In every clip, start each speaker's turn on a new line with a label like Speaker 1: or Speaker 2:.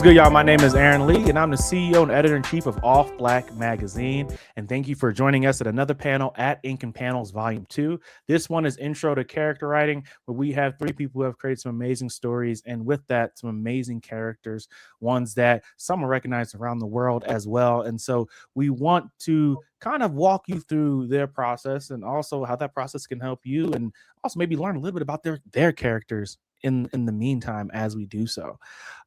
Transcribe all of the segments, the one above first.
Speaker 1: good, y'all? My name is Aaron Lee, and I'm the CEO and editor-in-chief of Off Black Magazine. And thank you for joining us at another panel at Ink&Panels Volume 2. This one is Intro to Character Writing, where we have three people who have created some amazing stories, and with that, some amazing characters, ones that some are recognized around the world as well. And so we want to kind of walk you through their process and also how that process can help you, and also maybe learn a little bit about their characters in the meantime as we do so.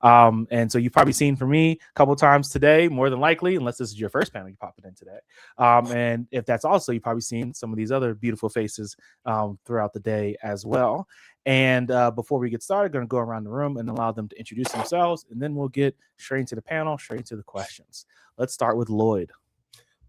Speaker 1: And so you've probably seen from me a couple of times today, more than likely, unless this is your first panel you pop it in today. And if that's also, you've probably seen some of these other beautiful faces throughout the day as well. And before we get started, going to go around the room and allow them to introduce themselves, and then we'll get straight into the panel, straight into the questions. Let's start with Lloyd.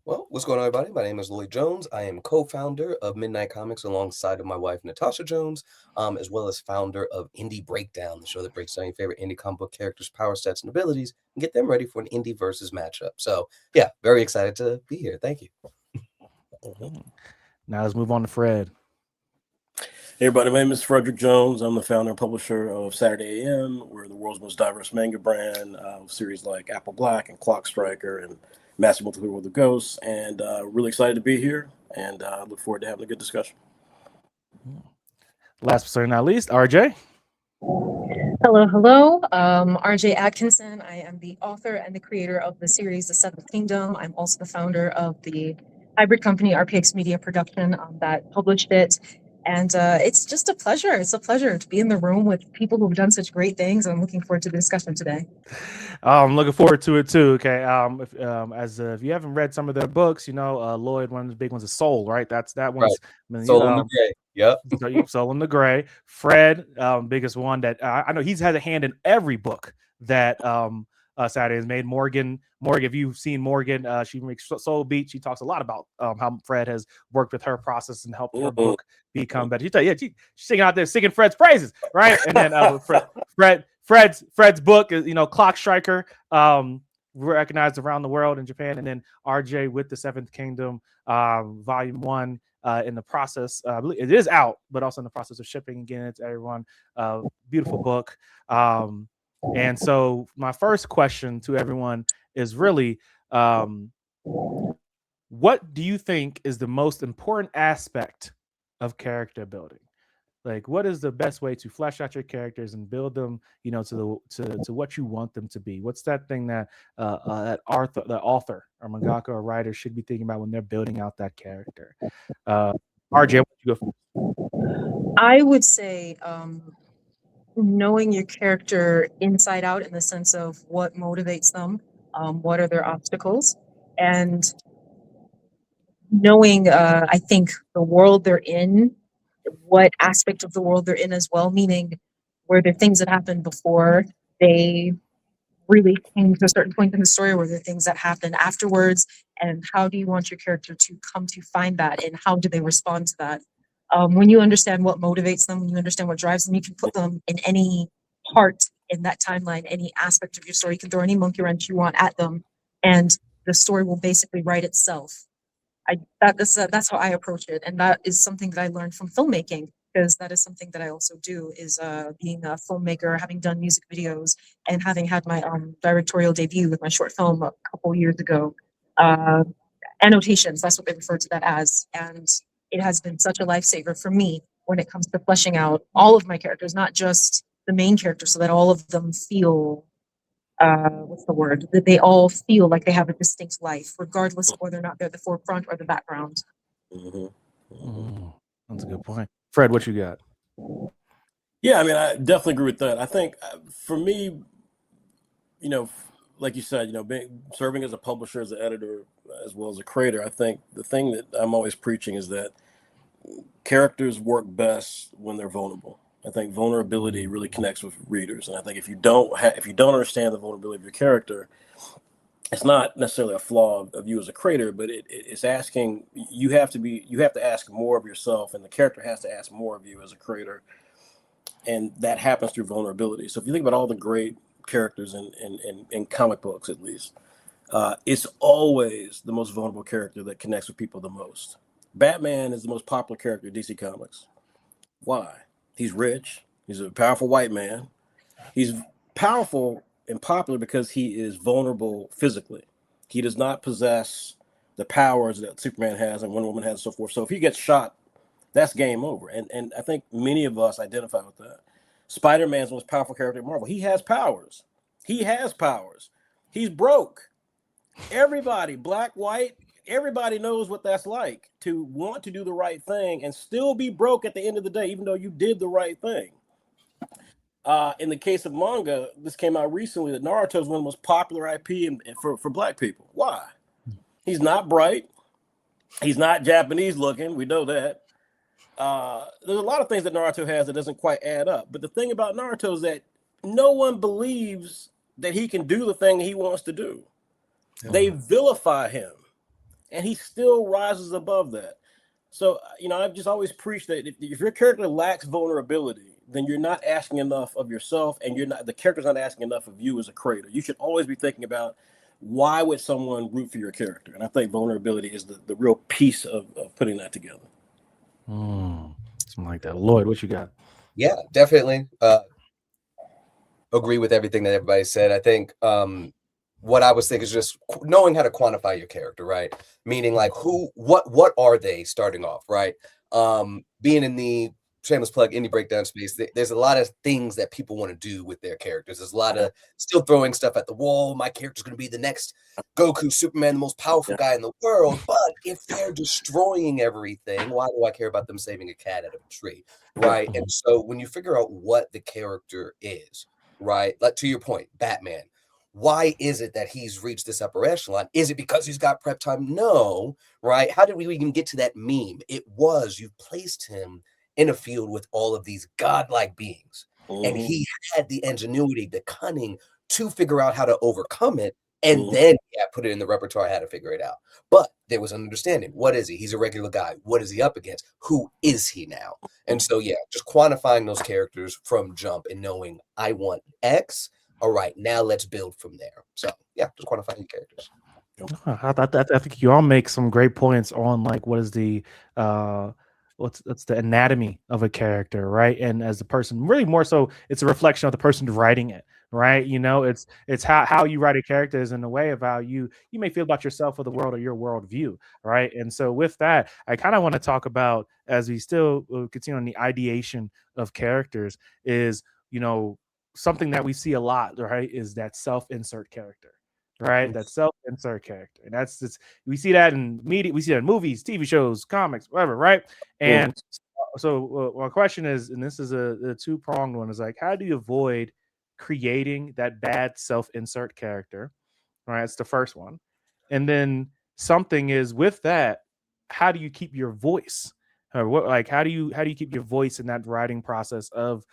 Speaker 2: Well, what's going on, everybody? My name is Lloyd Jones. I am co-founder of Midnight Comics alongside of my wife, Natasha Jones, as well as founder of Indie Breakdown, the show that breaks down your favorite indie comic book characters' power sets and abilities and get them ready for an indie versus matchup. So, yeah, very excited to be here. Thank you.
Speaker 1: Now let's move on to Fred.
Speaker 3: Hey everybody, my name is Frederick Jones. I'm the founder and publisher of Saturday AM. We're the world's most diverse manga brand, series like Apple Black and Clock Striker and Master Multiplayer World of Ghosts, and really excited to be here, and look forward to having a good discussion.
Speaker 1: Last but certainly not least, RJ.
Speaker 4: Hello. RJ Atkinson. I am the author and the creator of the series The Seventh Kingdom. I'm also the founder of the hybrid company RPX Media Production that published it. And it's just a pleasure. It's a pleasure to be in the room with people who've done such great things. I'm looking forward to the discussion today.
Speaker 1: I'm looking forward to it too. Okay. If you haven't read some of their books, Lloyd, one of the big ones is Soul, right? That's that one's
Speaker 2: right. Soul in the Gray. Yep.
Speaker 1: Soul in the Gray. Fred, biggest one that I know he's had a hand in every book that Saturday has made. Morgan, if you've seen Morgan, she makes Soul Beat. She talks a lot about how Fred has worked with her process and helped her book become better. She's singing out there, singing Fred's praises, right? And then Fred's book is, Clock Striker, recognized around the world in Japan, and then RJ with the Seventh Kingdom, Volume 1. In the process, it is out, but also in the process of shipping again. It's everyone. Beautiful book. And so my first question to everyone is really, what do you think is the most important aspect of character building? Like, what is the best way to flesh out your characters and build them, to what you want them to be? What's that thing that the author or mangaka or writer should be thinking about when they're building out that character? RJ, why don't you go first?
Speaker 4: I would say knowing your character inside out in the sense of what motivates them, what are their obstacles, and knowing, I think, the world they're in, what aspect of the world they're in as well, meaning were there things that happened before they really came to a certain point in the story, were there things that happened afterwards, and how do you want your character to come to find that, and how do they respond to that? When you understand what motivates them, when you understand what drives them, you can put them in any part in that timeline, any aspect of your story. You can throw any monkey wrench you want at them, and the story will basically write itself. That's how I approach it, and that is something that I learned from filmmaking, because that is something that I also do, is being a filmmaker, having done music videos, and having had my directorial debut with my short film a couple years ago. Annotations, that's what they refer to that as, and it has been such a lifesaver for me when it comes to fleshing out all of my characters, not just the main character, so that all of them feel, that they all feel like they have a distinct life, regardless of whether or not they're the forefront or the background.
Speaker 1: That's a good point. Fred, what you got?
Speaker 3: Yeah, I mean, I definitely agree with that. I think for me, like you said, serving as a publisher, as an editor, as well as a creator, I think the thing that I'm always preaching is that characters work best when they're vulnerable. I think vulnerability really connects with readers, and I think if you don't understand the vulnerability of your character, it's not necessarily a flaw of you as a creator, but it's asking, you have to ask more of yourself, and the character has to ask more of you as a creator, and that happens through vulnerability. So if you think about all the great characters in comic books, at least, it's always the most vulnerable character that connects with people the most. Batman is the most popular character in DC Comics. Why? He's rich. He's a powerful white man. He's powerful and popular because he is vulnerable physically. He does not possess the powers that Superman has and Wonder Woman has and so forth. So if he gets shot, that's game over. And I think many of us identify with that. Spider-Man's the most powerful character in Marvel. He has powers. He has powers. He's broke. Everybody, black, white, everybody knows what that's like, to want to do the right thing and still be broke at the end of the day, even though you did the right thing. In the case of manga, this came out recently that Naruto is one of the most popular IP for black people. Why? He's not bright. He's not Japanese looking. We know that. There's a lot of things that Naruto has that doesn't quite add up. But the thing about Naruto is that no one believes that he can do the thing he wants to do. They vilify him, and he still rises above that. So, I've just always preached that if your character lacks vulnerability, then you're not asking enough of yourself, and the character's not asking enough of you as a creator. You should always be thinking about, why would someone root for your character? And I think vulnerability is the real piece of putting that together.
Speaker 1: Something like that. Lloyd, what you got?
Speaker 2: Yeah, definitely agree with everything that everybody said. I think what I was thinking is just knowing how to quantify your character, right? Meaning like what are they starting off, right? Being in the shameless plug indie breakdown space, there's a lot of things that people want to do with their characters. There's a lot of still throwing stuff at the wall. My character's going to be the next Goku, Superman, the most powerful guy in the world. But if they're destroying everything, why do I care about them saving a cat out of a tree, right? And so when you figure out what the character is, right, like to your point, Batman, why is it that he's reached this upper echelon? Is it because he's got prep time? No, right? How did we even get to that meme? It was, you placed him in a field with all of these godlike beings. And he had the ingenuity, the cunning to figure out how to overcome it. And then put it in the repertoire, how to figure it out. But there was an understanding. What is he? He's a regular guy. What is he up against? Who is he now? And so, just quantifying those characters from jump and knowing I want X. All right, now let's build from there. So, just quantifying characters.
Speaker 1: I think you all make some great points on like what is the what's the anatomy of a character, right? And as the person, really more so, it's a reflection of the person writing it, right? It's how you write a character is in a way of how you may feel about yourself or the world or your worldview, right? And so with that, I kind of want to talk about, as we still continue on the ideation of characters, is something that we see a lot, right? Is that self-insert character. Right, that self-insert character, and we see that in media, we see that in movies, TV shows, comics, whatever, right? And so, my question is, and this is a two-pronged one, is like, how do you avoid creating that bad self-insert character? Right, that's the first one, and then something is with that, how do you keep your voice? How do you keep your voice in that writing process of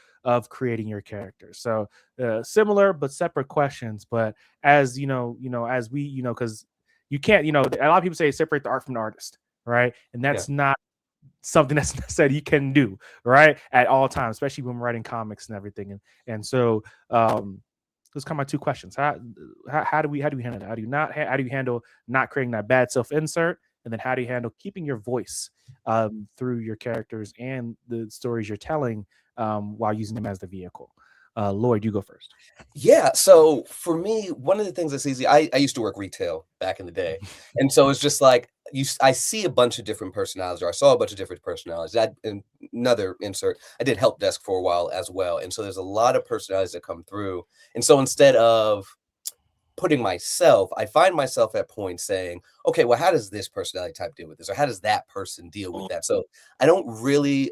Speaker 1: creating your character? So similar but separate questions. But as as we because you can't a lot of people say separate the art from the artist, right? And that's not something that's said you can do right at all times, especially when we're writing comics and everything. And so those come my two questions. How do we handle that? How do you handle not creating that bad self-insert? And then how do you handle keeping your voice through your characters and the stories you're telling while using them as the vehicle? Lloyd, you go first.
Speaker 2: Yeah. So for me, one of the things that's easy, I used to work retail back in the day. And so it's just like, I see a bunch of different personalities, or I saw a bunch of different personalities. Another insert, I did help desk for a while as well. And so there's a lot of personalities that come through. And so instead of putting myself, I find myself at points saying, okay, well, how does this personality type deal with this? Or how does that person deal with that? So I don't really,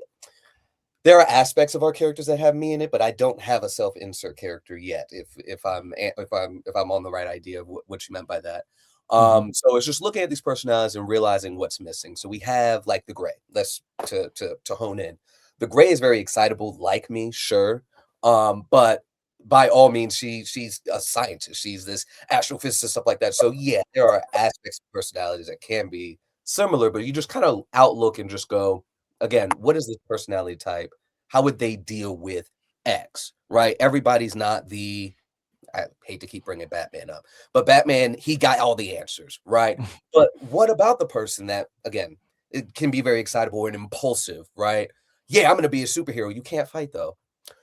Speaker 2: there are aspects of our characters that have me in it, but I don't have a self-insert character yet. If I'm on the right idea of what you meant by that. So it's just looking at these personalities and realizing what's missing. So we have like the Gray. Let's to hone in. The Gray is very excitable, like me, sure. But by all means, she's a scientist. She's this astrophysicist, stuff like that. So there are aspects of personalities that can be similar, but you just kind of outlook and just go, again, what is this personality type? How would they deal with X, right? Everybody's not I hate to keep bringing Batman up, but Batman, he got all the answers, right? But what about the person that, again, it can be very excitable and impulsive, right? Yeah, I'm going to be a superhero. You can't fight though.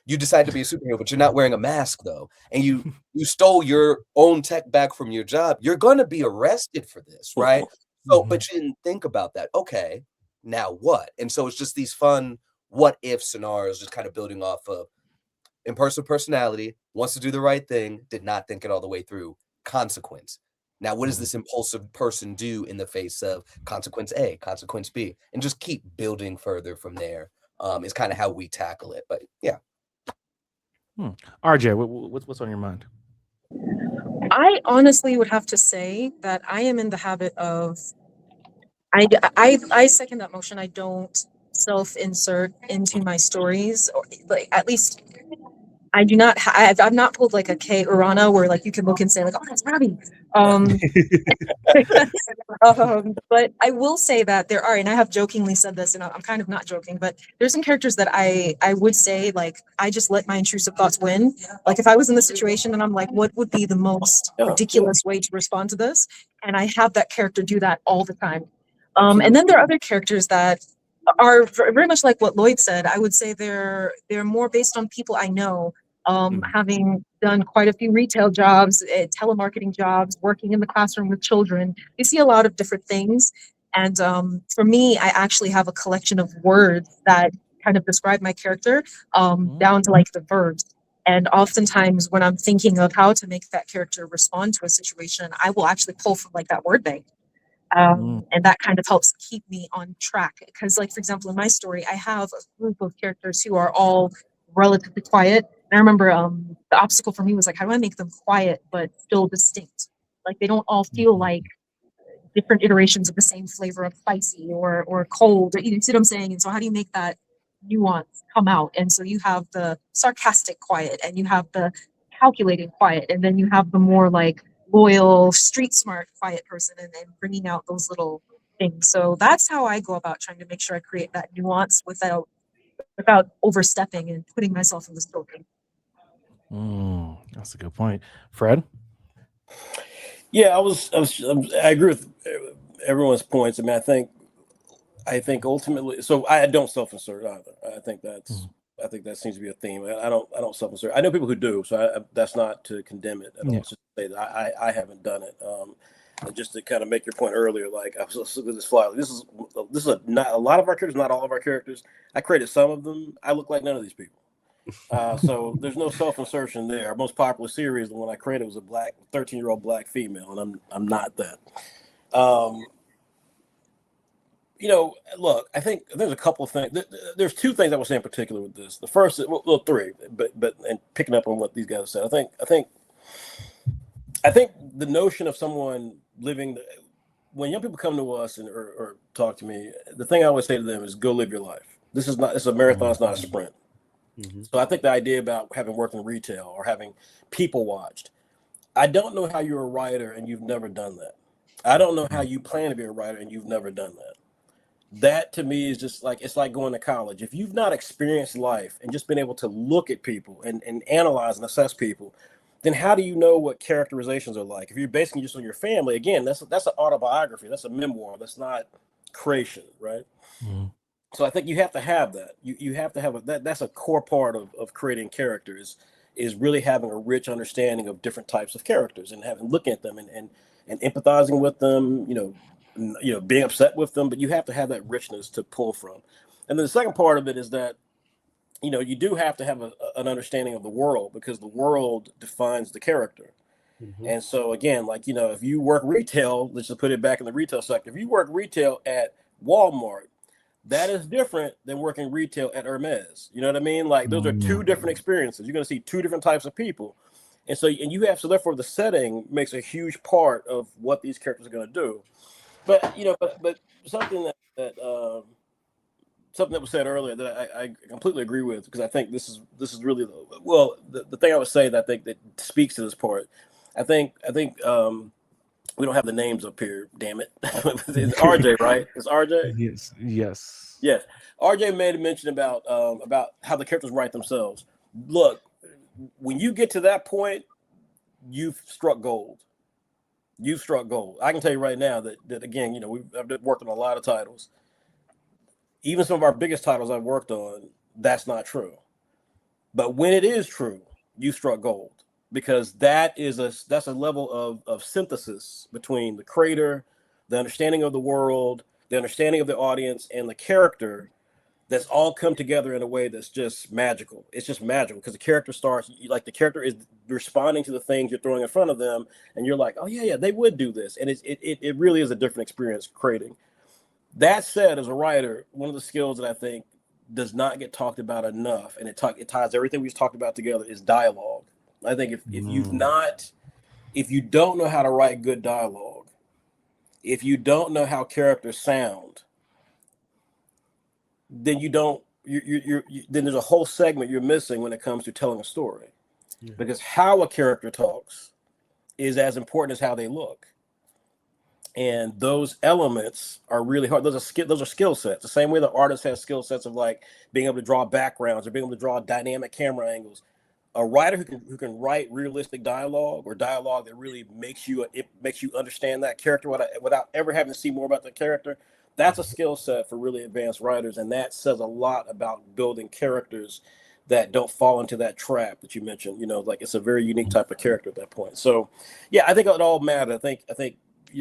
Speaker 2: You decide to be a superhero, but you're not wearing a mask though, and you stole your own tech back from your job. You're gonna be arrested for this, right? So, but you didn't think about that. Okay, now what? And so it's just these fun what if scenarios, just kind of building off of impulsive personality, wants to do the right thing, did not think it all the way through. Consequence. Now, what does this impulsive person do in the face of consequence A, consequence B, and just keep building further from there? Is kind of how we tackle it. But yeah.
Speaker 1: RJ, what's on your mind?
Speaker 4: I honestly would have to say that I am in the habit of, I second that motion. I don't self-insert into my stories, or like at least I do not. I've not pulled like a K Urana where like you can look and say like, oh, that's Robbie. But I will say that there are, and I have jokingly said this, and I'm kind of not joking, but there's some characters that I would say like I just let my intrusive thoughts win. Like if I was in the situation and I'm like, what would be the most ridiculous way to respond to this? And I have that character do that all the time. And then there are other characters that are very much like what Lloyd said. I would say they're more based on people I know. Having done quite a few retail jobs, telemarketing jobs, working in the classroom with children, you see a lot of different things. And for me, I actually have a collection of words that kind of describe my character, down to like the verbs. And oftentimes when I'm thinking of how to make that character respond to a situation, I will actually pull from like that word bank. And that kind of helps keep me on track. Because like, for example, in my story, I have a group of characters who are all relatively quiet. And I remember the obstacle for me was like, how do I make them quiet but still distinct? Like they don't all feel like different iterations of the same flavor of spicy or cold. You see what I'm saying? And so how do you make that nuance come out? And so you have the sarcastic quiet, and you have the calculating quiet, and then you have the more like loyal, street smart, quiet person, and then bringing out those little things. So that's how I go about trying to make sure I create that nuance without overstepping and putting myself in the story.
Speaker 1: That's a good point, Fred.
Speaker 3: Yeah, I agree with everyone's points. I mean, I think ultimately, so I don't self-insert either. I think that seems to be a theme. I don't self-insert. I know people who do, so that's not to condemn it at all. It's just to say that I haven't done it. And just to kind of make your point earlier, like I was looking at this flyer. This is not a lot of our characters, not all of our characters. I created some of them. I look like none of these people. So there's no self-insertion there. Our most popular series, the one I created, was a 13-year-old black female, and I'm not that. Look, I think there's a couple of things. There's two things I would say in particular with this. The first is, well, three, but and picking up on what these guys said, I think the notion of someone living, when young people come to us or talk to me, the thing I always say to them is, go live your life. It's a marathon, it's not a sprint. So I think the idea about having worked in retail or having people watched, I don't know how you're a writer and you've never done that. I don't know how you plan to be a writer and you've never done that. That to me is just like, it's like going to college. If you've not experienced life and just been able to look at people and analyze and assess people, then how do you know what characterizations are like? If you're basing just on your family, again, that's an autobiography. That's a memoir. That's not creation, right? So I think you have to have that. You have to have that's a core part of creating characters, is really having a rich understanding of different types of characters and looking at them and empathizing with them, being upset with them, but you have to have that richness to pull from. And then the second part of it is that, you do have to have an understanding of the world, because the world defines the character. And so again, like, if you work retail, let's just put it back in the retail sector. If you work retail at Walmart, that is different than working retail at Hermes. You know what I mean? Like those are two different experiences. You're going to see two different types of people. And so therefore the setting makes a huge part of what these characters are going to do. But, but something that was said earlier that I completely agree with, because I think this is really the thing I would say that I think that speaks to this part. I think we don't have the names up here. Damn it! It's RJ, right? It's RJ. Yes. RJ made a mention about how the characters write themselves. Look, when you get to that point, you've struck gold. I can tell you right now that again, I've worked on a lot of titles. Even some of our biggest titles I've worked on, that's not true. But when it is true, you struck gold, because that's a level of synthesis between the creator, the understanding of the world, the understanding of the audience, and the character, that's all come together in a way that's just magical. It's just magical because the character starts, like, the character is responding to the things you're throwing in front of them, and you're like, oh yeah, they would do this, and it really is a different experience creating. That said, as a writer, one of the skills that I think does not get talked about enough, and it ties everything we've talked about together, is dialogue. I think if you don't know how to write good dialogue, if you don't know how characters sound, then then there's a whole segment you're missing when it comes to telling a story. Yeah. Because how a character talks is as important as how they look. And those elements are really hard. Those are skill sets. The same way the artist has skill sets of, like, being able to draw backgrounds or being able to draw dynamic camera angles. A writer who can write realistic dialogue, or dialogue that really makes you understand that character without ever having to see more about the character, that's a skill set for really advanced writers. And that says a lot about building characters that don't fall into that trap that you mentioned. Like, it's a very unique type of character at that point. So yeah, I think it all matters. I think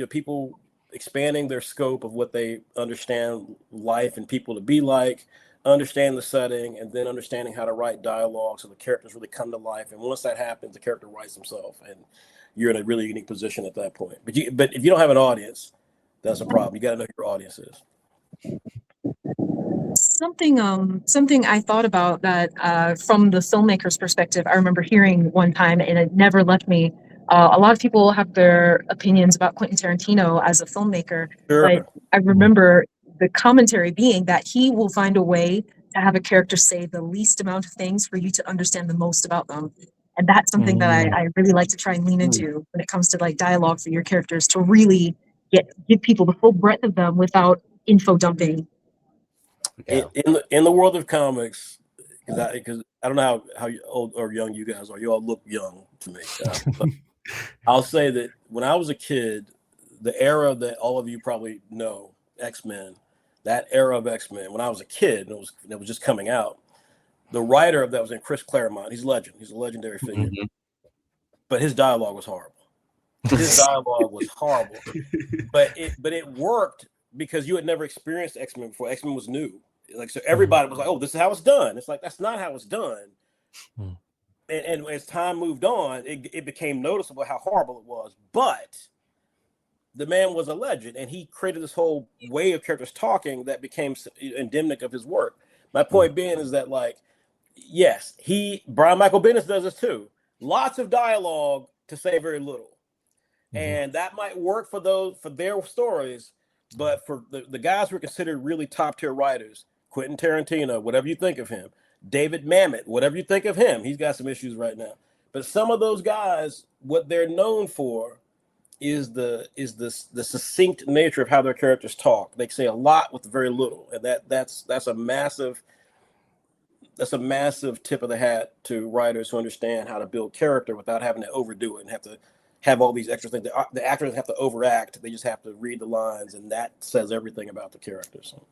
Speaker 3: people expanding their scope of what they understand life and people to be like, understand the setting, and then understanding how to write dialogue so the characters really come to life. And once that happens, the character writes himself, and you're in a really unique position at that point. But if you don't have an audience, that's a problem. You got to know who your audience is.
Speaker 4: Something I thought about that from the filmmaker's perspective, I remember hearing one time, and it never left me. A lot of people have their opinions about Quentin Tarantino as a filmmaker,
Speaker 3: sure.
Speaker 4: But I remember the commentary being that he will find a way to have a character say the least amount of things for you to understand the most about them. And that's something that I really like to try and lean into when it comes to, like, dialogue for your characters, to really give people the full breadth of them without info dumping.
Speaker 3: Yeah. In the world of comics, because I don't know how old or young you guys are. You all look young to me. But I'll say that when I was a kid, the era that all of you probably know, X-Men, that era of X-Men, when I was a kid, and it was just coming out, the writer of that was in Chris Claremont. He's a legend. He's a legendary figure. Mm-hmm. But his dialogue was horrible. His dialogue was horrible. But it worked because you had never experienced X-Men before. X-Men was new. Like, so everybody was like, oh, this is how it's done. It's like, that's not how it's done. And as time moved on, it became noticeable how horrible it was. But the man was a legend, and he created this whole way of characters talking that became endemic of his work. My point being is that, like, yes, Brian Michael Bendis does this too. Lots of dialogue to say very little. And that might work for their stories, but for the guys who are considered really top tier writers, Quentin Tarantino, whatever you think of him, David Mamet, whatever you think of him, he's got some issues right now. But some of those guys, what they're known for is the succinct nature of how their characters talk. They say a lot with very little, and that's a massive tip of the hat to writers who understand how to build character without having to overdo it and have to have all these extra things. The actors have to overact. They just have to read the lines, and that says everything about the characters. So.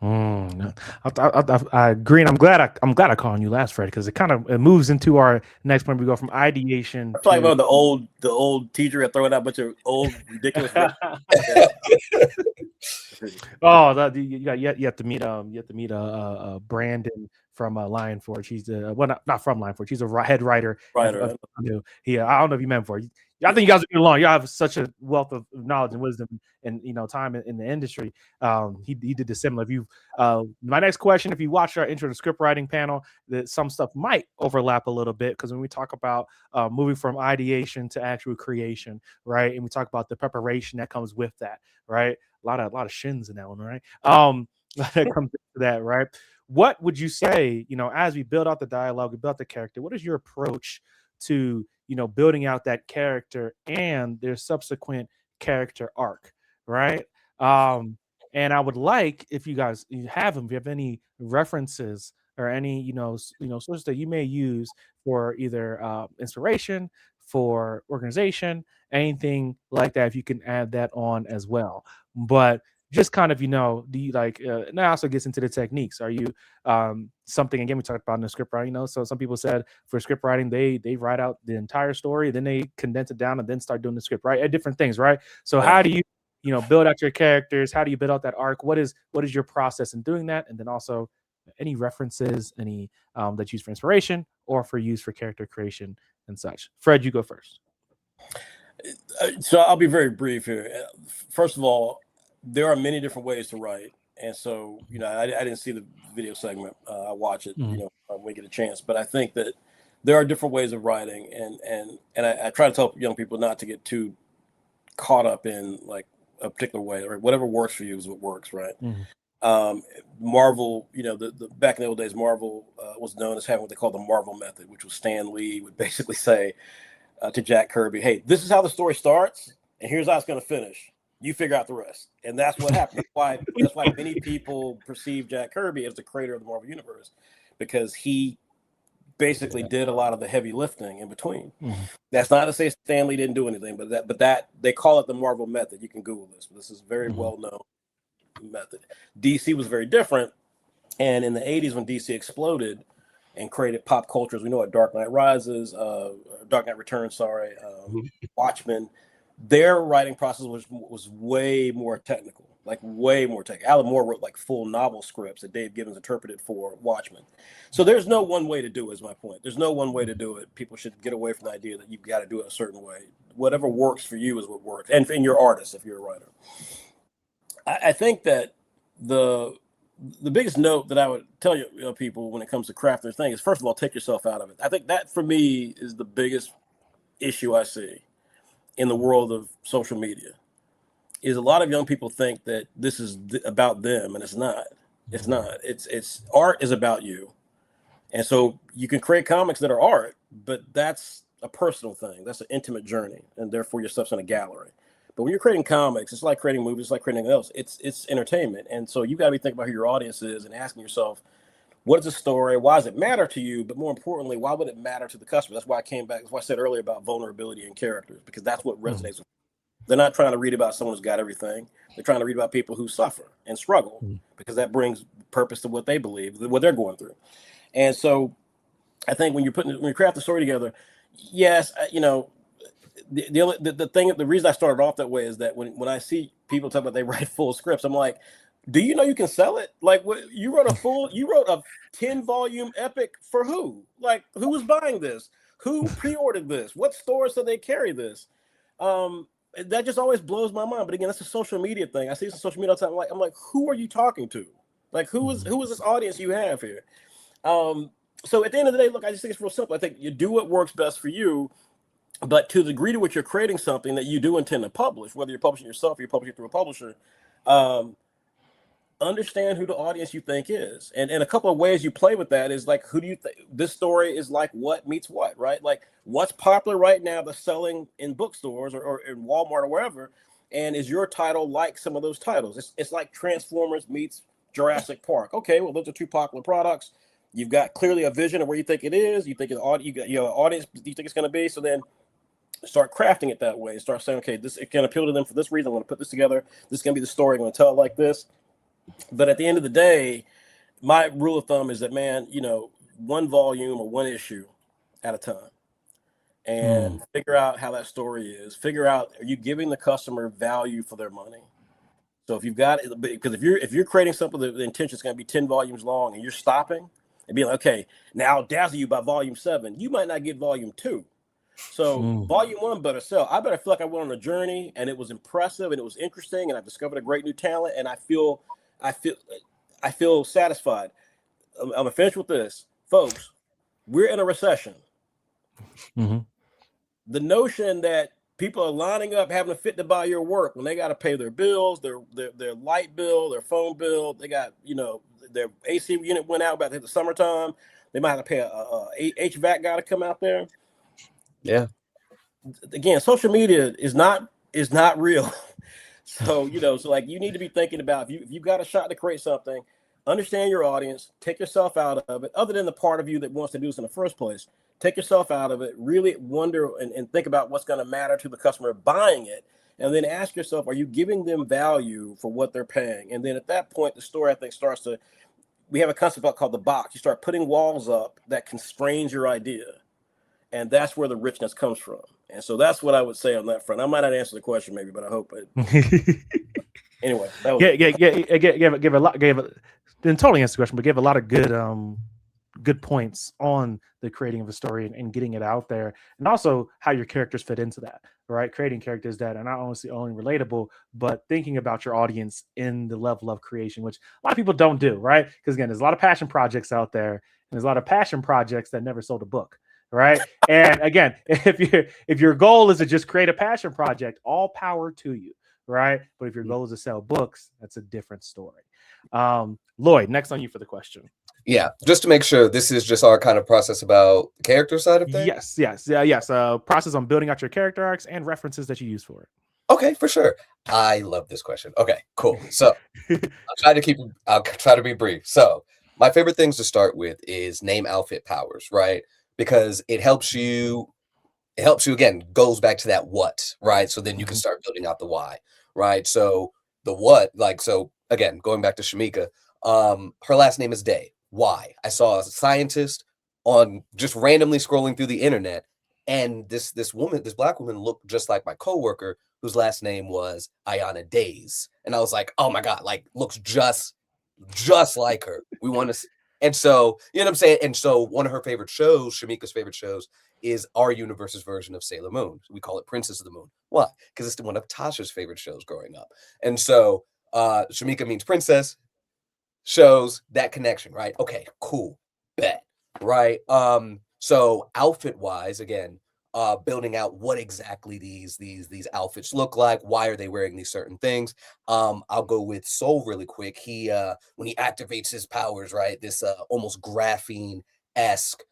Speaker 1: I agree, and I'm glad I called you last, Fred, because it moves into our next point. We go from ideation.
Speaker 3: Talking about the old teacher throwing out a bunch of old ridiculous.
Speaker 1: Oh, you have to meet Brandon from Lion Forge. He's not from Lion Forge. He's a head writer. I don't know if you meant for. I think you guys are getting along. You have such a wealth of knowledge and wisdom and time in the industry. He did the similar. If you my next question, if you watch our intro to script writing panel, that some stuff might overlap a little bit, because when we talk about moving from ideation to actual creation, right, and we talk about the preparation that comes with that, right, a lot of shins in that one, right, that comes to that, right. What would you say, as we build out the dialogue, we build the character, what is your approach to building out that character and their subsequent character arc, right? And I would like, if you have any references or any sources that you may use for either inspiration, for organization, anything like that, if you can add that on as well. But just kind of, do you like, and that also gets into the techniques. Are you something, again, we talked about in the script writing, so some people said for script writing, they write out the entire story, then they condense it down and then start doing the script, right? At different things, right? So how do you, build out your characters? How do you build out that arc? What is your process in doing that? And then also any references, any that you use for inspiration or for use for character creation and such. Fred, you go first.
Speaker 3: So I'll be very brief here. First of all, there are many different ways to write. And so, I didn't see the video segment. I watch it, when we get a chance. But I think that there are different ways of writing. And I try to tell young people not to get too caught up in like a particular way, or whatever works for you is what works, right? Marvel, the back in the old days, Marvel was known as having what they call the Marvel method, which was Stan Lee would basically say to Jack Kirby, hey, this is how the story starts, and here's how it's going to finish. You figure out the rest. And that's what happened. That's why many people perceive Jack Kirby as the creator of the Marvel Universe, because he basically did a lot of the heavy lifting in between. That's not to say Stan Lee didn't do anything, but that they call it the Marvel method. You can Google this. This is very well known method. DC was very different, and in the 80s when DC exploded and created pop culture as we know it, Dark Knight Rises, Dark Knight Returns, Watchmen, their writing process was way more technical, Alan Moore wrote like full novel scripts that Dave Gibbons interpreted for Watchmen. So there's no one way to do it, is my point. There's no one way to do it. People should get away from the idea that you've got to do it a certain way. Whatever works for you is what works, and you're an artist if you're a writer. I think that the biggest note that I would tell people when it comes to craft their thing is, first of all, take yourself out of it. I think that for me is the biggest issue I see in the world of social media. Is a lot of young people think that this is about them, and it's not. It's not. It's art is about you, and so you can create comics that are art, but that's a personal thing. That's an intimate journey, and therefore your stuff's in a gallery. But when you're creating comics, it's like creating movies, it's like creating anything else. It's entertainment. And so you got to be thinking about who your audience is and asking yourself, what is the story? Why does it matter to you? But more importantly, why would it matter to the customer? That's why I came back. That's why I said earlier about vulnerability in characters, because that's what resonates with them. They're not trying to read about someone who's got everything. They're trying to read about people who suffer and struggle, because that brings purpose to what they believe, what they're going through. And so I think when you craft the story together, yes, the reason I started off that way is that when I see people talk about they write full scripts, I'm like, do you know you can sell it? Like, you wrote a 10-volume epic for who? Like, who was buying this? Who pre-ordered this? What stores do they carry this? That just always blows my mind. But again, that's a social media thing. I see this on social media all the time. I'm like, who are you talking to? Like, who is this audience you have here? So at the end of the day, look, I just think it's real simple. I think you do what works best for you. But to the degree to which you're creating something that you do intend to publish, whether you're publishing yourself or you're publishing through a publisher, understand who the audience you think is. And a couple of ways you play with that is like, who do you think this story is like, what meets what, right? Like, what's popular right now that's selling in bookstores or in Walmart or wherever, and is your title like some of those titles? It's like Transformers meets Jurassic Park. Okay, well, those are two popular products. You've got clearly a vision of where you think it is. You think you got an audience you think it's going to be. So then start crafting it that way. Start saying, okay, it can appeal to them for this reason. I'm going to put this together. This is going to be the story. I'm going to tell it like this. But at the end of the day, my rule of thumb is that, man, one volume or one issue at a time, and figure out how that story is. Figure out, are you giving the customer value for their money? So if you've got, because if you're creating something that the intention is going to be 10 volumes long, and you're stopping and being like, okay, now I'll dazzle you by volume 7, you might not get volume 2. So volume 1 better sell. I better feel like I went on a journey and it was impressive and it was interesting and I discovered a great new talent and I feel satisfied. I'm gonna finish with this, folks. We're in a recession. The notion that people are lining up having a fit to buy your work when they got to pay their bills, their light bill, their phone bill, they got their AC unit went out about the summertime. They might have to pay a HVAC guy to come out there.
Speaker 2: Yeah.
Speaker 3: Again, social media is not real. So, so like you need to be thinking about if you've got a shot to create something, understand your audience, take yourself out of it, other than the part of you that wants to do this in the first place. Take yourself out of it, really wonder and think about what's going to matter to the customer buying it. And then ask yourself, are you giving them value for what they're paying? And then at that point, the story, I think, starts to, we have a concept called the box. You start putting walls up that constrains your idea. And that's where the richness comes from. And so that's what I would say on that front. I might not answer the question maybe, but I hope it. Anyway, that was
Speaker 1: didn't totally answer the question, but gave a lot of good points on the creating of a story and getting it out there, and also how your characters fit into that, right? Creating characters that are not only relatable, but thinking about your audience in the level of creation, which a lot of people don't do, right? Because again, there's a lot of passion projects out there, and there's a lot of passion projects that never sold a book, right? And again, if your goal is to just create a passion project, all power to you, right? But if your goal is to sell books, that's a different story. Lloyd, next on you for the question.
Speaker 2: Yeah, just to make sure, this is just our kind of process about the character side of things?
Speaker 1: Yes. Process on building out your character arcs and references that you use for it.
Speaker 2: Okay, for sure. I love this question. Okay, cool. So I'll try to be brief. So my favorite things to start with is name, outfit, powers, right? Because it helps you again, goes back to that what, right? So then you can start building out the why, right? So the what, like, so again, going back to Shamika, her last name is Day. Why? I saw a scientist on just randomly scrolling through the internet, and this black woman looked just like my coworker, whose last name was Ayana Days. And I was like, oh my God, like looks just like her. We want to see. And so, you know what I'm saying? And so one of her favorite shows, Shamika's favorite shows, is our universe's version of Sailor Moon. We call it Princess of the Moon. Why? Because it's one of Tasha's favorite shows growing up. And so Shamika means princess, shows that connection, right? Okay, cool, bet, right? So outfit wise, again, building out what exactly these outfits look like. Why are they wearing these certain things? I'll go with Soul really quick. He when he activates his powers, right? This almost graphene-esque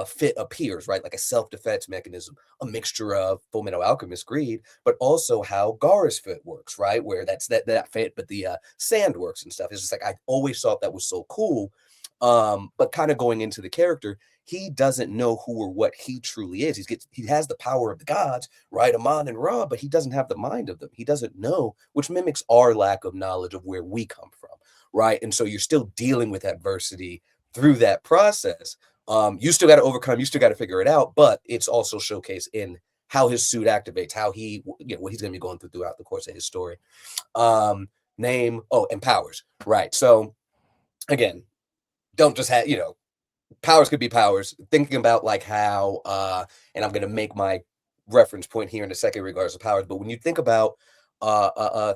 Speaker 2: fit appears, right? Like a self-defense mechanism, a mixture of Fullmetal Alchemist greed, but also how Gaara's fit works, right? Where that's that fit, but the sand works and stuff. It's just like I always thought that was so cool. But kind of going into the character, he doesn't know who or what he truly is. He has the power of the gods, right? Amon and Ra, but he doesn't have the mind of them. He doesn't know, which mimics our lack of knowledge of where we come from, right? And so you're still dealing with adversity through that process. You still got to overcome, you still got to figure it out, but it's also showcased in how his suit activates, how he, what he's going to be going through throughout the course of his story. And powers, right? So again, don't just have, powers could be powers. Thinking about like how, and I'm going to make my reference point here in a second regards to powers, but when you think about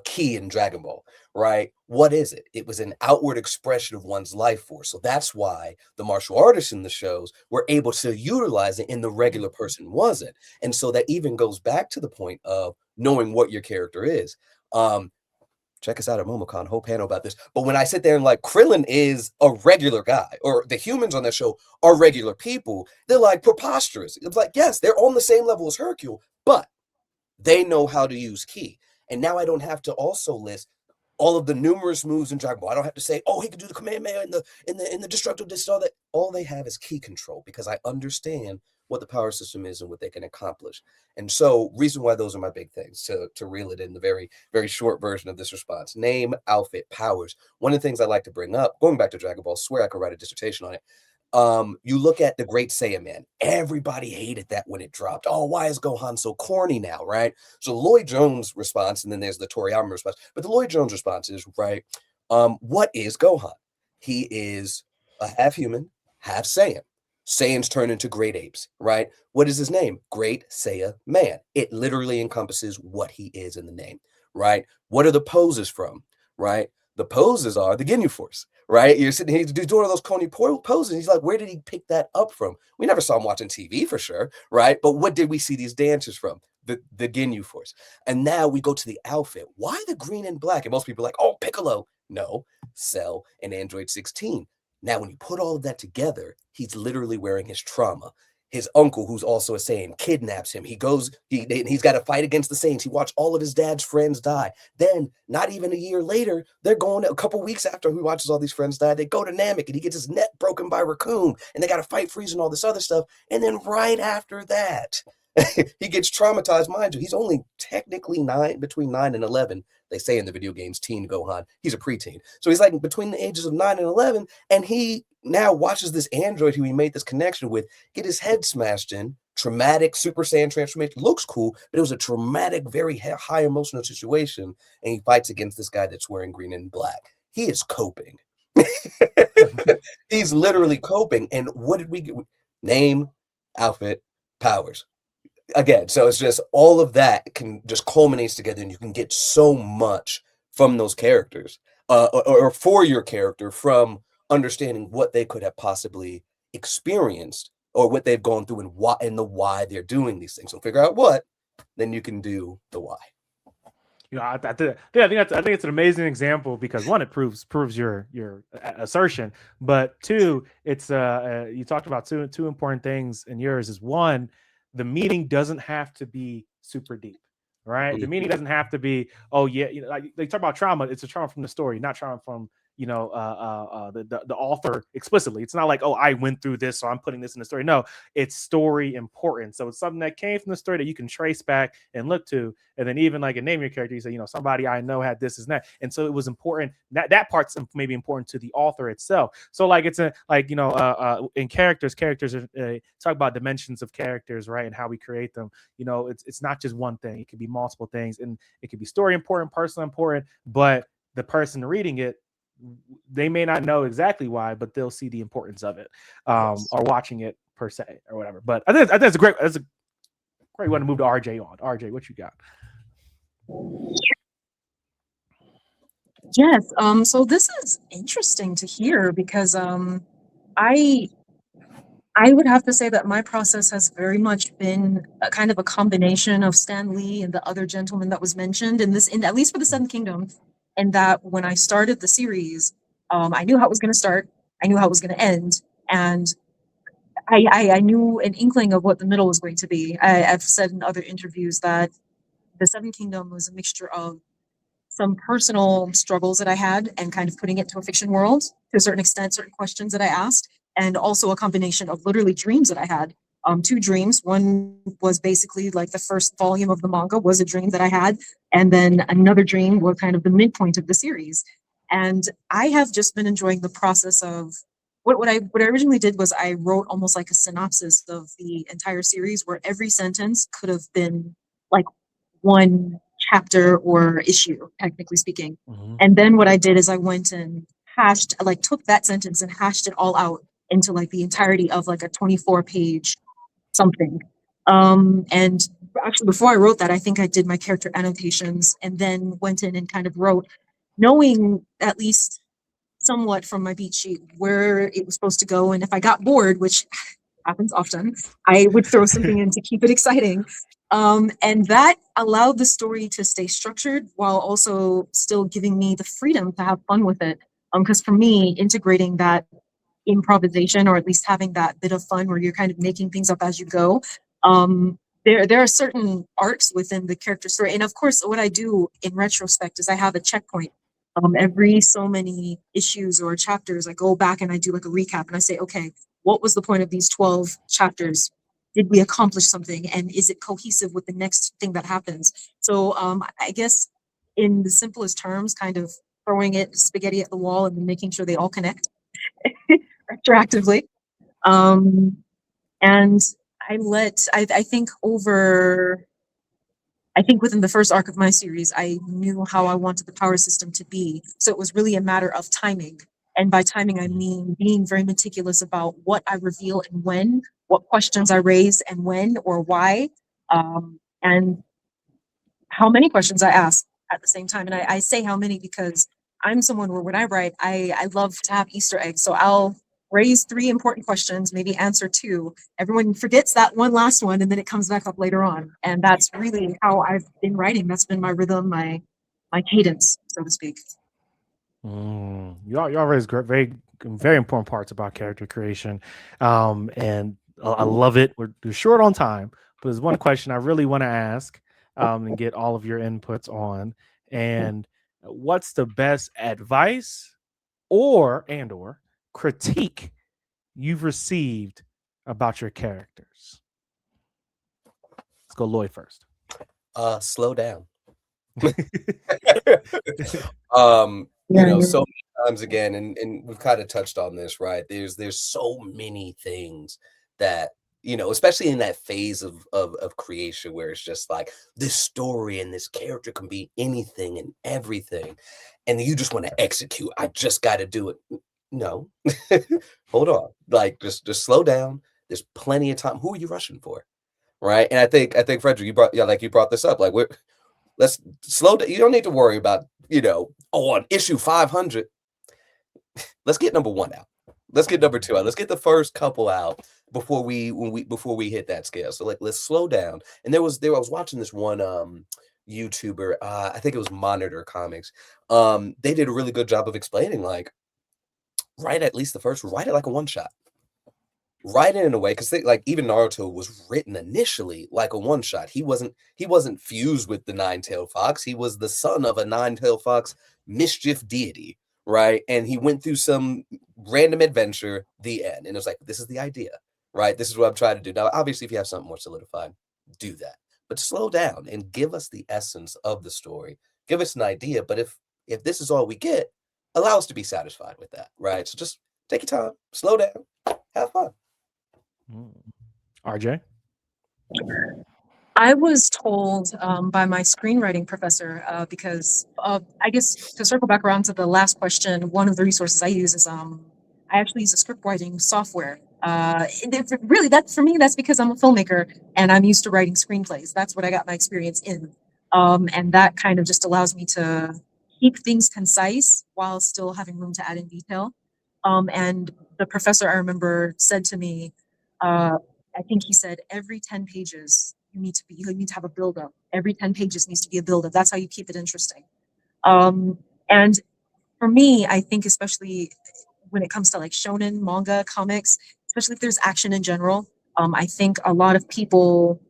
Speaker 2: ki in Dragon Ball, right? What is it? It was an outward expression of one's life force. So that's why the martial artists in the shows were able to utilize it and the regular person wasn't. And so that even goes back to the point of knowing what your character is. Check us out at MomoCon, whole panel about this. But when I sit there and like, Krillin is a regular guy, or the humans on that show are regular people, they're like preposterous. It's like, yes, they're on the same level as Hercule, but they know how to use ki. And now I don't have to also list all of the numerous moves in Dragon Ball. I don't have to say, oh, he can do the Kamehameha in the destructive disc, all that. All they have is ki control, because I understand what the power system is and what they can accomplish. And so reason why those are my big things, to reel it in the very, very short version of this response. Name, outfit, powers. One of the things I like to bring up, going back to Dragon Ball, swear I could write a dissertation on it. You look at the Great Saiyaman. Everybody hated that when it dropped. Oh, why is Gohan so corny now, right? So Lloyd Jones' response, and then there's the Toriyama response, but the Lloyd Jones response is, right, what is Gohan? He is a half human, half Saiyan. Saiyans turn into great apes, right? What is his name? Great Saiyaman. It literally encompasses what he is in the name, right? What are the poses from, right? The poses are the Ginyu Force, right? You're sitting here, he's doing all those Coney poses. He's like, where did he pick that up from? We never saw him watching TV for sure, right? But what did we see these dancers from? The Ginyu Force. And now we go to the outfit. Why the green and black? And most people are like, oh, Piccolo. No, Cell and Android 16. Now, when you put all of that together, he's literally wearing his trauma. His uncle, who's also a Saiyan, kidnaps him. He's got to fight against the Saiyans. He watched all of his dad's friends die. Then, not even a year later, they're going a couple weeks after he watches all these friends die, they go to Namek and he gets his neck broken by Raccoon and they got to fight Frieza and all this other stuff. And then right after that, He gets traumatized, mind you. He's only technically between 9 and 11. They say in the video games, teen Gohan. He's a preteen. So he's like between the ages of 9 and 11. And he now watches this android who he made this connection with get his head smashed in. Traumatic Super Saiyan transformation. Looks cool, but it was a traumatic, very high emotional situation. And he fights against this guy that's wearing green and black. He is coping. He's literally coping. And what did we get? Name, outfit, powers. Again, so it's just all of that can just culminates together, and you can get so much from those characters, or for your character, from understanding what they could have possibly experienced or what they've gone through, and why they're doing these things. So figure out what, then you can do the why.
Speaker 1: You know, I think it's an amazing example because one, it proves your assertion, but two, it's you talked about two important things in yours. Is one, the meaning doesn't have to be super deep, right? The meaning doesn't have to be, oh yeah, you know, like they talk about trauma. It's a trauma from the story, not trauma from the author explicitly. It's not like, oh, I went through this, so I'm putting this in the story. No, it's story important. So it's something that came from the story that you can trace back and look to. And then even like a name your character, you say, you know, somebody I know had this and that. And so it was important. That part's maybe important to the author itself. So like it's in characters are, talk about dimensions of characters, right? And how we create them. You know, it's not just one thing. It could be multiple things, and it could be story important, personal important, but the person reading it, they may not know exactly why, but they'll see the importance of it, or watching it per se or whatever. But I think that's a great one to move to RJ on. RJ, what you got?
Speaker 4: Yes. So this is interesting to hear because I would have to say that my process has very much been a kind of a combination of Stan Lee and the other gentleman that was mentioned in at least for the Seventh Kingdom. And that when I started the series, I knew how it was going to start. I knew how it was going to end. And I knew an inkling of what the middle was going to be. I've said in other interviews that the Seventh Kingdom was a mixture of some personal struggles that I had and kind of putting it to a fiction world to a certain extent, certain questions that I asked, and also a combination of literally dreams that I had. Two dreams. One was basically like the first volume of the manga was a dream that I had, and then another dream was kind of the midpoint of the series. And I have just been enjoying the process of what I originally did was I wrote almost like a synopsis of the entire series where every sentence could have been like one chapter or issue, technically speaking. And then what I did is I went and took that sentence and hashed it all out into like the entirety of like a 24-page something. And actually before I wrote that, I think I did my character annotations and then went in and kind of wrote, knowing at least somewhat from my beat sheet where it was supposed to go. And if I got bored, which happens often, I would throw something in to keep it exciting. And that allowed the story to stay structured while also still giving me the freedom to have fun with it. Because for me, integrating that improvisation, or at least having that bit of fun where you're kind of making things up as you go, there are certain arcs within the character story. And of course, what I do in retrospect is I have a checkpoint. Every so many issues or chapters, I go back and I do like a recap and I say, okay, what was the point of these 12 chapters? Did we accomplish something? And is it cohesive with the next thing that happens? So I guess in the simplest terms, kind of throwing it spaghetti at the wall and then making sure they all connect retroactively. And I think within the first arc of my series, I knew how I wanted the power system to be. So it was really a matter of timing. And by timing, I mean being very meticulous about what I reveal and when, what questions I raise and when or why, and how many questions I ask at the same time. And I say how many because I'm someone where when I write, I love to have Easter eggs. So I'll raise 3 important questions, maybe answer 2. Everyone forgets that one last one, and then it comes back up later on. And that's really how I've been writing. That's been my rhythm, my cadence, so to speak.
Speaker 1: Y'all raised very important parts about character creation, and I love it. We're short on time, but there's one question I really want to ask, and get all of your inputs on. And what's the best advice or critique you've received about your characters? Let's go Lloyd first.
Speaker 2: Slow down.
Speaker 4: Yeah,
Speaker 2: So many times again, and we've kind of touched on this, right? There's so many things that, especially in that phase of creation where it's just like this story and this character can be anything and everything, and you just want to execute. I just got to do it. No, hold on. Like just slow down. There's plenty of time. Who are you rushing for? Right. And I think Frederick, you brought this up. Like let's slow down. You don't need to worry about, on issue 500. Let's get number 1 out. Let's get number 2 out. Let's get the first couple out before we hit that scale. So like, let's slow down. And I was watching this one YouTuber, I think it was Monitor Comics. They did a really good job of explaining, like, write it like a one shot. Write it in a way, because like even Naruto was written initially like a one shot. He wasn't fused with the nine-tailed fox. He was the son of a nine-tailed fox mischief deity, right? And he went through some random adventure, the end. And it was like, this is the idea, right? This is what I'm trying to do. Now, obviously, if you have something more solidified, do that. But slow down and give us the essence of the story. Give us an idea. But if this is all we get, allow us to be satisfied with that, right? So just take your time, slow down, have fun.
Speaker 1: RJ?
Speaker 4: I was told by my screenwriting professor, because I guess to circle back around to the last question, one of the resources I use is I actually use a script writing software. Really, for me, that's because I'm a filmmaker and I'm used to writing screenplays. That's what I got my experience in. And that kind of just allows me to keep things concise while still having room to add in detail. And the professor, I remember, said to me, I think he said, every 10 pages, you need to have a buildup. Every 10 pages needs to be a buildup. That's how you keep it interesting. And for me, I think especially when it comes to like shonen, manga, comics, especially if there's action in general, I think a lot of people,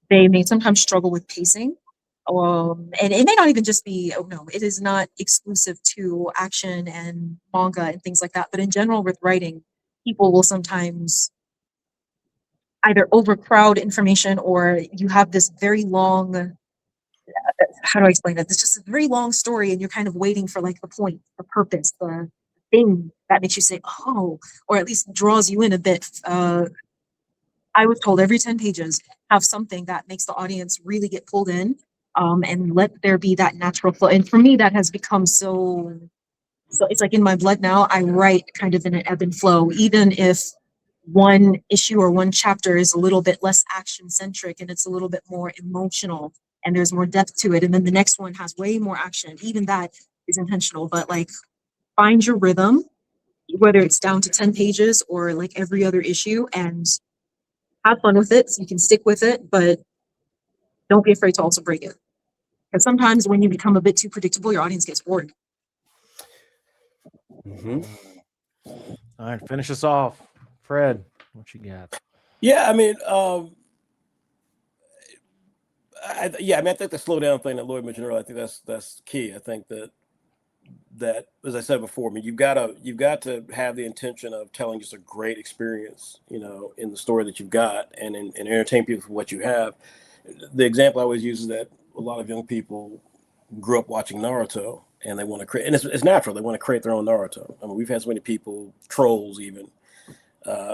Speaker 4: they may sometimes struggle with pacing. And it may not even just be, it is not exclusive to action and manga and things like that. But in general, with writing, people will sometimes either overcrowd information, or you have this very long, how do I explain it? It's just a very long story and you're kind of waiting for like the point, the purpose, the thing that makes you say, oh, or at least draws you in a bit. I was told every 10 pages, have something that makes the audience really get pulled in, and let there be that natural flow. And for me, that has become so it's like in my blood now. I write kind of in an ebb and flow, even if one issue or one chapter is a little bit less action centric and it's a little bit more emotional and there's more depth to it, and then the next one has way more action. Even that is intentional. But like, find your rhythm, whether it's down to 10 pages or like every other issue, and have fun with it so you can stick with it, but don't be afraid to also break it, because sometimes when you become a bit too predictable, your audience gets bored.
Speaker 2: Mm-hmm.
Speaker 1: All right, finish us off. Fred, what you got?
Speaker 3: Yeah, I mean, I think the slow down thing that Lloyd mentioned earlier, I think that's key. I think that as I said before, I mean, you've got to have the intention of telling just a great experience, in the story that you've got, and entertain people for what you have. The example I always use is that a lot of young people grew up watching Naruto, and they want to create, and it's natural, they want to create their own Naruto. I mean, we've had so many people, trolls even,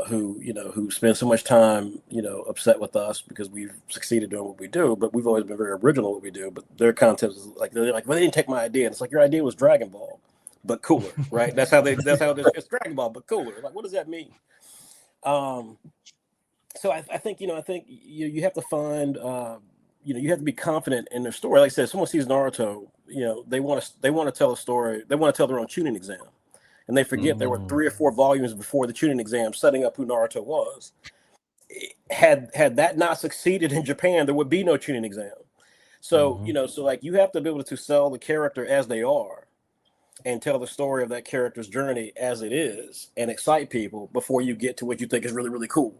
Speaker 3: who spend so much time, upset with us because we've succeeded doing what we do, but we've always been very original in what we do. But their concept is like, they're like, well, they didn't take my idea. And it's like, your idea was Dragon Ball, but cooler, right? That's how it's Dragon Ball, but cooler. Like, what does that mean? So I think you have to find, you have to be confident in their story. Like I said, someone sees Naruto, they want to tell a story. They want to tell their own tuning exam. And they forget there were 3 or 4 volumes before the tuning exam setting up who Naruto was. Had that not succeeded in Japan, there would be no tuning exam. So, so like, you have to be able to sell the character as they are and tell the story of that character's journey as it is and excite people before you get to what you think is really, really cool.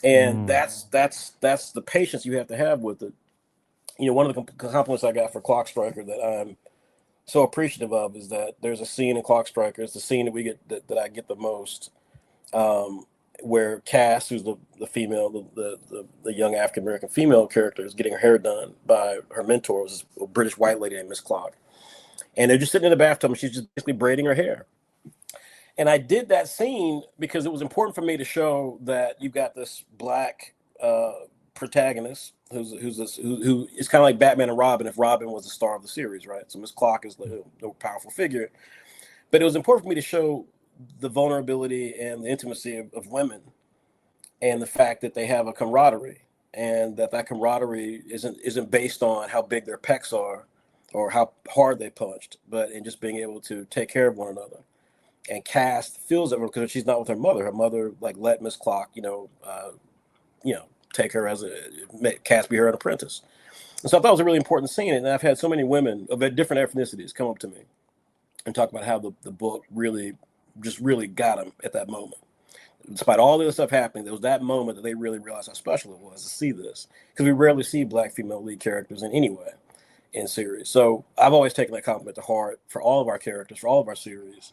Speaker 3: And that's the patience you have to have with it. One of the compliments I got for Clock Striker that I'm so appreciative of is that there's a scene in Clock Striker. It's the scene that we get that I get the most, where Cass, who's the female, the young African American female character, is getting her hair done by her mentor, was a British white lady named Miss Clark, and they're just sitting in the bathtub, and she's just basically braiding her hair. And I did that scene because it was important for me to show that you've got this black protagonist who is kind of like Batman and Robin if Robin was the star of the series, right? So Miss Clark is the powerful figure. But it was important for me to show the vulnerability and the intimacy of women, and the fact that they have a camaraderie, and that camaraderie isn't based on how big their pecs are or how hard they punched, but in just being able to take care of one another. And Cass feels that because she's not with her mother. Her mother like let Miss Clark, take her as Cass be her apprentice. And so I thought it was a really important scene. And I've had so many women of different ethnicities come up to me and talk about how the book really got them at that moment. Despite all the other stuff happening, there was that moment that they really realized how special it was to see this, because we rarely see black female lead characters in any way in series. So I've always taken that compliment to heart for all of our characters, for all of our series,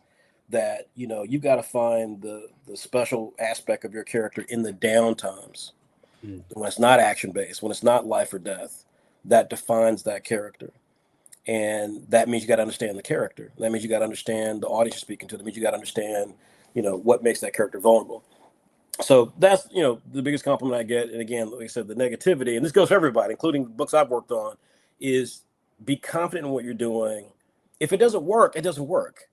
Speaker 3: that you've got to find the special aspect of your character in the down times, when it's not action based, when it's not life or death, that defines that character. And that means you got to understand the character. That means you got to understand the audience you're speaking to. That means you got to understand what makes that character vulnerable. So that's the biggest compliment I get. And again, like I said, the negativity, and this goes for everybody, including the books I've worked on, is be confident in what you're doing. If it doesn't work, it doesn't work.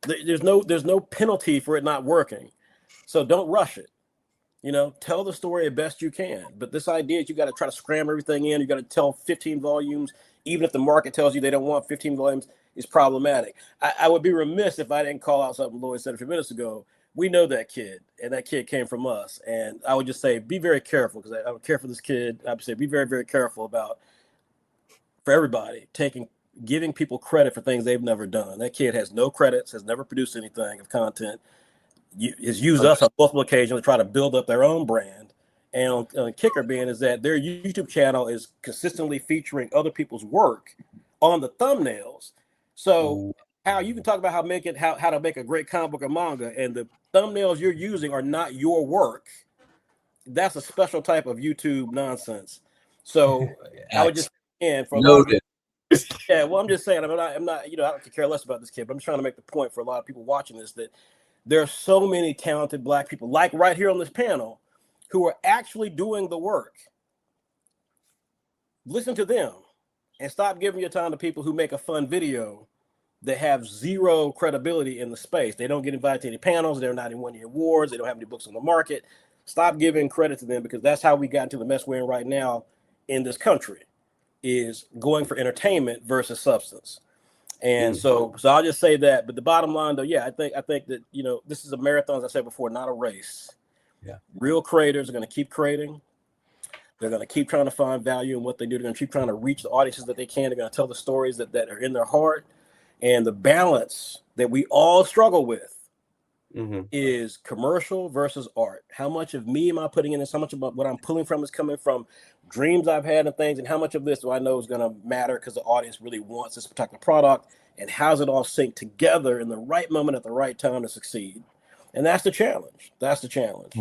Speaker 3: There's no penalty for it not working. So don't rush it. Tell the story as best you can. But this idea is you got to try to scram everything in. You got to tell 15 volumes, even if the market tells you they don't want 15 volumes, is problematic. I would be remiss if I didn't call out something Lloyd said a few minutes ago. We know that kid, and that kid came from us. And I would just say, be very careful, because I would care for this kid. I would say, be very, very careful about, for everybody, giving people credit for things they've never done. That kid has no credits, has never produced anything of content, has used us on multiple occasions to try to build up their own brand. And on kicker being is that their YouTube channel is consistently featuring other people's work on the thumbnails. So how you can talk about how to make a great comic book or manga, and the thumbnails you're using are not your work. That's a special type of YouTube nonsense. So I would just, and for a lot of people, yeah, well, I'm just saying, I'm not, I don't care less about this kid, but I'm just trying to make the point for a lot of people watching this, that there are so many talented black people, like right here on this panel, who are actually doing the work. Listen to them and stop giving your time to people who make a fun video that have zero credibility in the space. They don't get invited to any panels. They're not in winning awards. They don't have any books on the market. Stop giving credit to them, because that's how we got into the mess we're in right now in this country, is going for entertainment versus substance. And so I'll just say that. But the bottom line, though, yeah, I think that this is a marathon, as I said before, not a race. Yeah, real creators are going to keep creating. They're going to keep trying to find value in what they do. They're going to keep trying to reach the audiences that they can. They're going to tell the stories that are in their heart. And the balance that we all struggle with is commercial versus art. How much of me am I putting in this? How much of what I'm pulling from is coming from dreams I've had and things? And how much of this do I know is going to matter because the audience really wants this particular product? And how's it all sync together in the right moment at the right time to succeed? And that's the challenge. That's the challenge.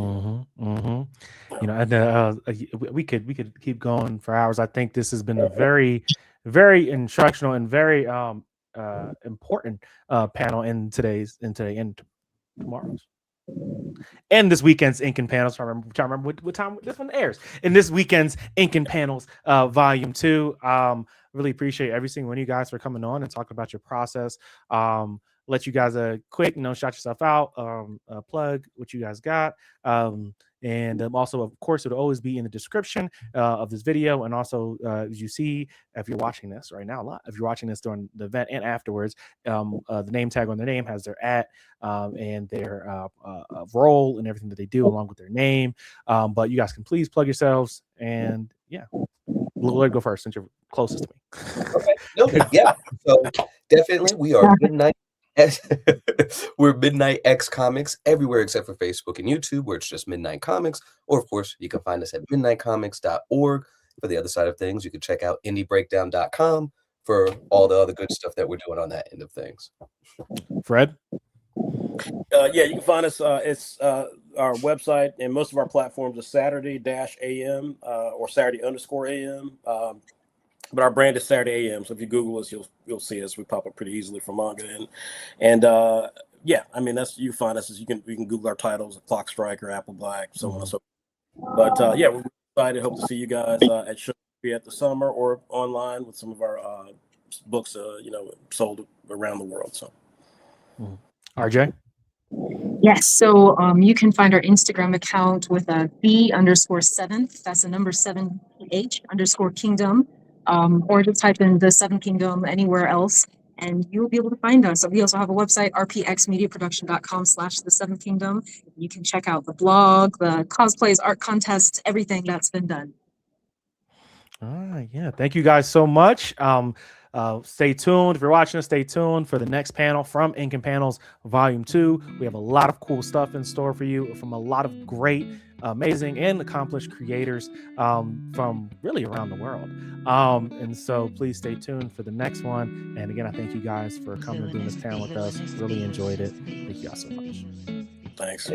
Speaker 1: We could keep going for hours. I think this has been a very, very instructional and very important panel in today and tomorrow's and this weekend's Ink and Panels. Trying to remember what time this one airs. In this weekend's Ink and Panels Volume 2. Really appreciate every single one of you guys for coming on and talking about your process. Let you guys quick, shout yourself out, plug what you guys got. And also, of course, it'll always be in the description of this video. And also, as you see, if you're watching this right now, live, if you're watching this during the event and afterwards, the name tag on their name has their and their role and everything that they do along with their name. But you guys can please plug yourselves. And yeah, Lloyd, go first since you're closest to me.
Speaker 2: Okay. No, yeah. So definitely, we are Midnight. We're Midnight X Comics everywhere except for Facebook and YouTube, where it's just Midnight Comics. Or, of course, you can find us at midnightcomics.org. For the other side of things, you can check out indiebreakdown.com for all the other good stuff that we're doing on that end of things.
Speaker 1: Fred?
Speaker 3: Yeah, you can find us. It's our website and most of our platforms are Saturday-AM or Saturday_AM. But our brand is Saturday AM. So if you Google us, you'll see us. We pop up pretty easily for manga and yeah, I mean you find us as you can Google our titles, Clock Striker, Apple Black, so on and so forth. But yeah, we're excited. Hope to see you guys at show at the summer or online with some of our books sold around the world. So
Speaker 1: RJ?
Speaker 4: Yes, so you can find our Instagram account with a B_7th. That's the number 7PH_kingdom. Or just type in the Seven Kingdom anywhere else, and you'll be able to find us. We also have a website, rpxmediaproduction.com/the Seventh Kingdom. You can check out the blog, the cosplays, art contests, everything that's been done.
Speaker 1: Yeah, thank you guys so much. Stay tuned. If you're watching us, stay tuned for the next panel from Ink and Panels Volume 2. We have a lot of cool stuff in store for you from a lot of great, amazing, and accomplished creators from really around the world. And so please stay tuned for the next one. And again, I thank you guys for coming and doing this panel with us. Really enjoyed it. Thank you guys so much.
Speaker 3: Thanks.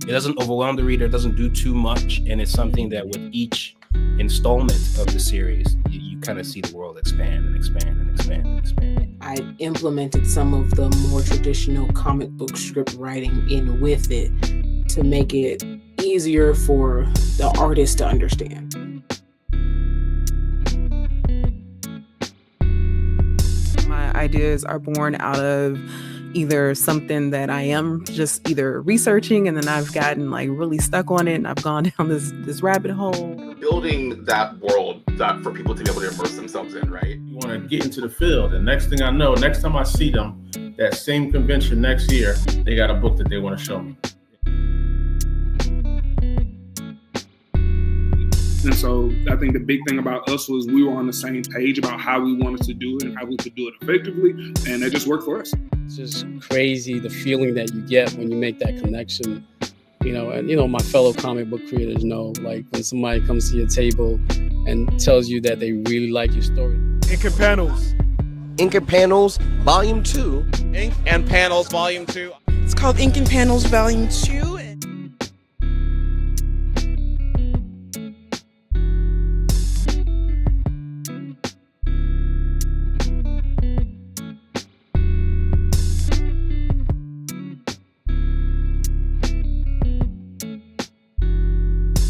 Speaker 2: It doesn't overwhelm the reader, it doesn't do too much, and it's something that with each installment of the series, you kind of see the world expand and expand and expand and expand.
Speaker 5: I implemented some of the more traditional comic book script writing in with it to make it easier for the artist to understand.
Speaker 6: My ideas are born out of either something that I am just either researching and then I've gotten like really stuck on it and I've gone down this rabbit hole.
Speaker 7: Building that world that for people to be able to immerse themselves in, right?
Speaker 8: You want to get into the field, and next thing I know, next time I see them, that same convention next year, they got a book that they want to show me.
Speaker 9: And so I think the big thing about us was we were on the same page about how we wanted to do it and how we could do it effectively, and it just worked for us.
Speaker 10: It's just crazy the feeling that you get when you make that connection, and my fellow comic book creators know, like when somebody comes to your table and tells you that they really like your story.
Speaker 11: Ink and Panels.
Speaker 2: Ink and Panels Volume 2.
Speaker 11: Ink and Panels Volume 2.
Speaker 12: It's called Ink and Panels Volume 2.